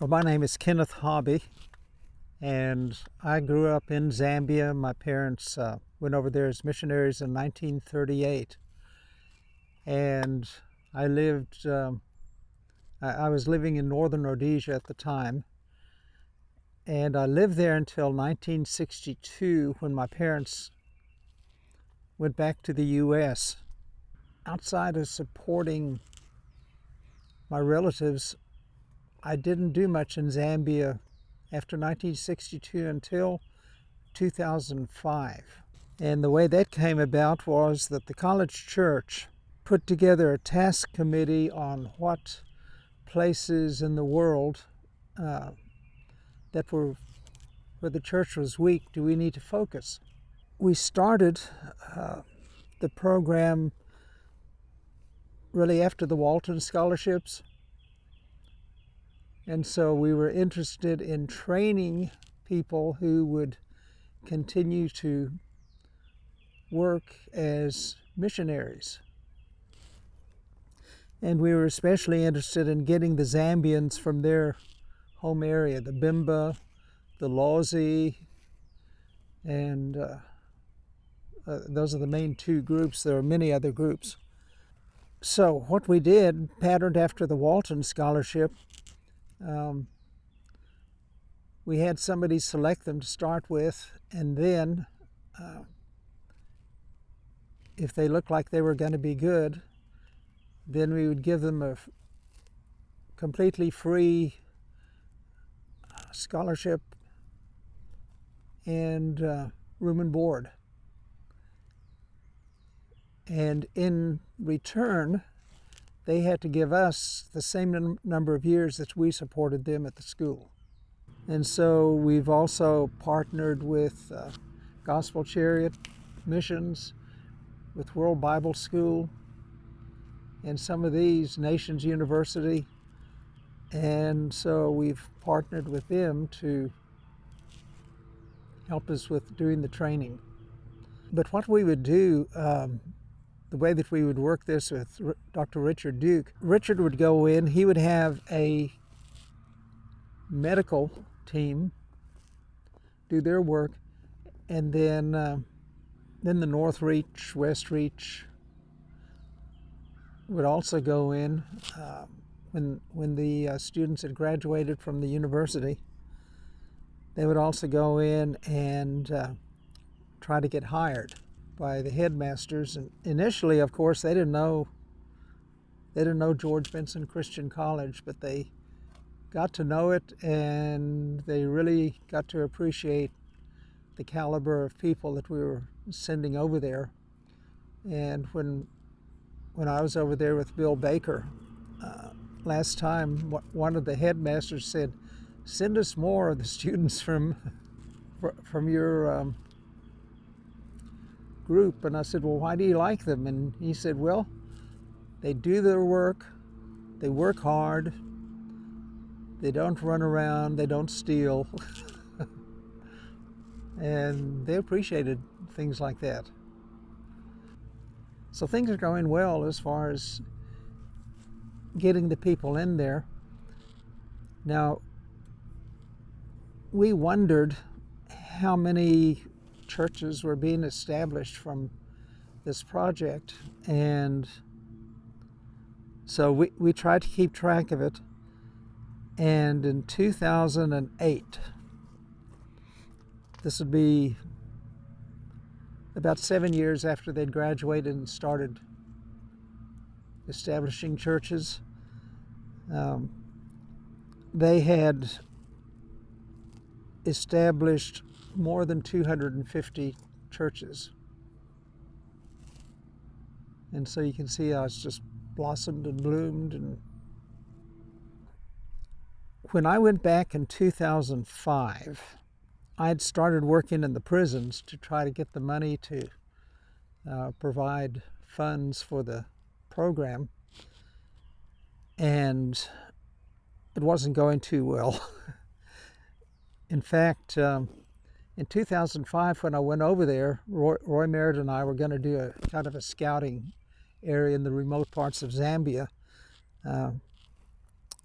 Well, my name is Kenneth Hobby, and I grew up in Zambia. My parents went over there as missionaries in 1938, and I lived. I was living in northern Rhodesia at the time, and I lived there until 1962 when my parents went back to the U.S. Outside of supporting my relatives, I didn't do much in Zambia after 1962 until 2005. And the way that came about was that the college church put together a task committee on what places in the world that were where the church was weak do we need to focus. We started the program really after the Walton scholarships, and so we were interested in training people who would continue to work as missionaries. And we were especially interested in getting the Zambians from their home area, the Bimba, the Lozi, and those are the main two groups. There are many other groups. So what we did, patterned after the Walton Scholarship, we had somebody select them to start with, and then if they looked like they were going to be good, then we would give them a completely free scholarship and room and board. And in return, they had to give us the same number of years that we supported them at the school. And so we've also partnered with Gospel Chariot Missions, with World Bible School, and some of these, Nations University. And so we've partnered with them to help us with doing the training. But what we would do, the way that we would work this with Dr. Richard Duke, Richard would go in, he would have a medical team do their work, and then the North Reach, West Reach would also go in when the students had graduated from the university. They would also go in and try to get hired by the headmasters. And initially, of course, they didn't know George Benson Christian College, but they got to know it, and they really got to appreciate the caliber of people that we were sending over there. And when I was over there with Bill Baker last time, one of the headmasters said, "Send us more of the students from your group." And I said, "Well, why do you like them?" And he said, "Well, they do their work, they work hard, they don't run around, they don't steal." And they appreciated things like that. So things are going well as far as getting the people in there. Now, we wondered how many churches were being established from this project, and so we tried to keep track of it. And in 2008, this would be about 7 years after they'd graduated and started establishing churches, they had established more than 250 churches. And so you can see how it's just blossomed and bloomed. And when I went back in 2005, I had started working in the prisons to try to get the money to provide funds for the program, and it wasn't going too well. In fact, in 2005, when I went over there, Roy Merritt and I were going to do a kind of a scouting area in the remote parts of Zambia.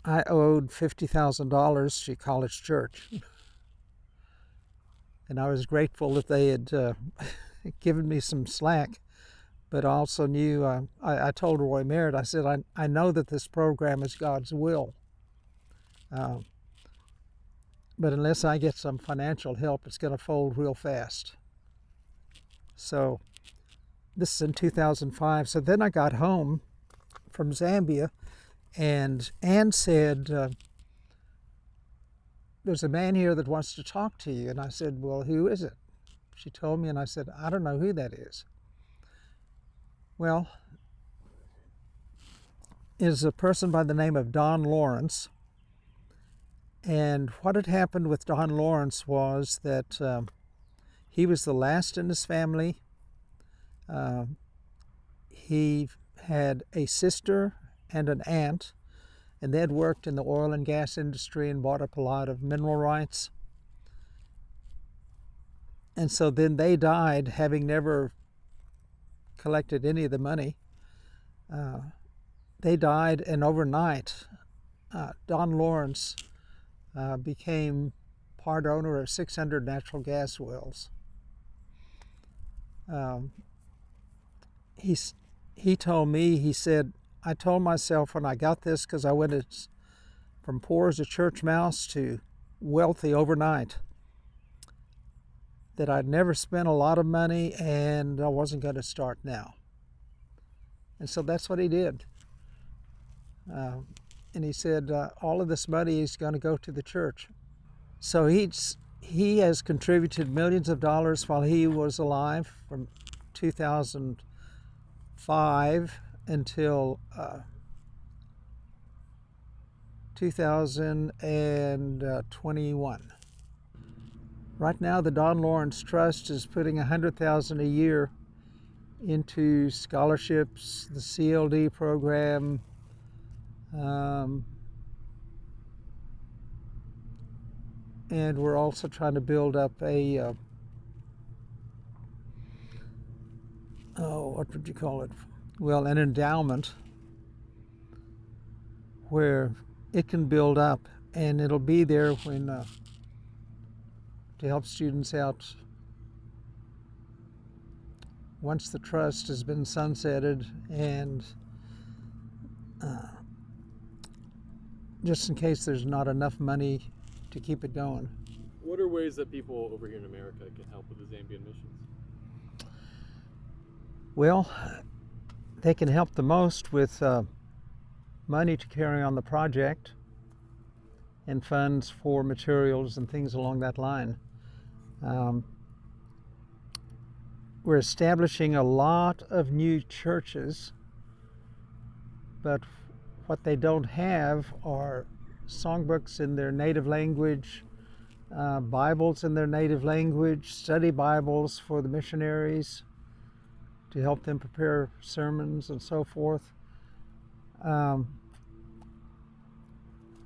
I owed $50,000 to College Church. And I was grateful that they had given me some slack, but I also knew, I told Roy Merritt, I said, I know that this program is God's will, but unless I get some financial help, it's going to fold real fast. So this is in 2005. So then I got home from Zambia, and Ann said, there's a man here that wants to talk to you. And I said, well, who is it? She told me, and I said, I don't know who that is. Well, it is a person by the name of Don Lawrence. And what had happened with Don Lawrence was that he was the last in his family. He had a sister and an aunt, and they had worked in the oil and gas industry and bought up a lot of mineral rights. And so then they died, having never collected any of the money. They died, and overnight, Don Lawrence became part owner of 600 natural gas wells. He told me, he said, I told myself when I got this, because I went from poor as a church mouse to wealthy overnight, that I'd never spent a lot of money and I wasn't going to start now. And so that's what he did. And he said, all of this money is going to go to the church. So he has contributed millions of dollars while he was alive from 2005 until 2021. Right now, the Don Lawrence Trust is putting $100,000 a year into scholarships, the CLD program, and we're also trying to build up a what would you call it? Well, an endowment where it can build up, and it'll be there when to help students out once the trust has been sunsetted, and just in case there's not enough money to keep it going. What are ways that people over here in America can help with the Zambian Missions? Well, they can help the most with money to carry on the project and funds for materials and things along that line. We're establishing a lot of new churches, but what they don't have are songbooks in their native language, Bibles in their native language, study Bibles for the missionaries to help them prepare sermons and so forth.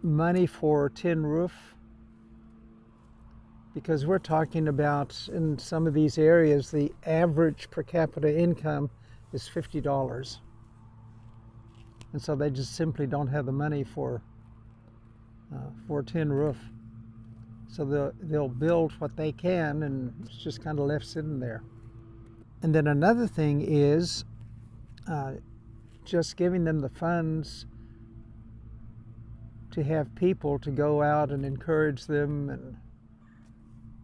Money for tin roof, because we're talking about in some of these areas the average per capita income is $50, and so they just simply don't have the money for a tin roof. So they'll build what they can, and it's just kind of left sitting there. And then another thing is just giving them the funds to have people to go out and encourage them and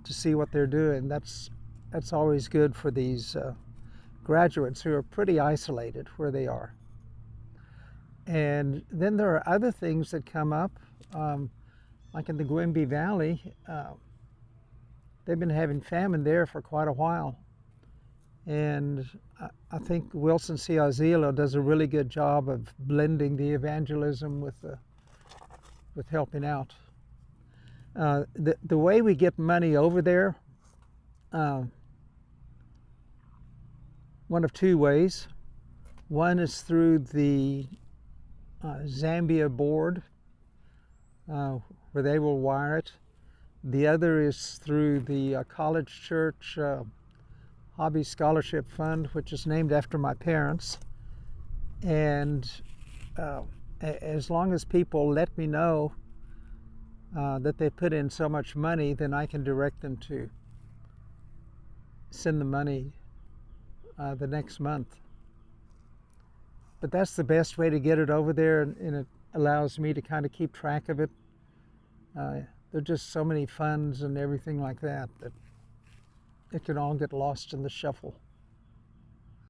to see what they're doing. That's always good for these graduates who are pretty isolated where they are. And then there are other things that come up, like in the Gwimbi Valley. They've been having famine there for quite a while. And I think Wilson C. Azilo does a really good job of blending the evangelism with helping out. The way we get money over there, one of two ways. One is through the Zambia board, where they will wire it. The other is through the College Church Hobby Scholarship Fund, which is named after my parents. And as long as people let me know that they put in so much money, then I can direct them to send the money the next month. But that's the best way to get it over there, and it allows me to kind of keep track of it. There are just so many funds and everything like that that it can all get lost in the shuffle.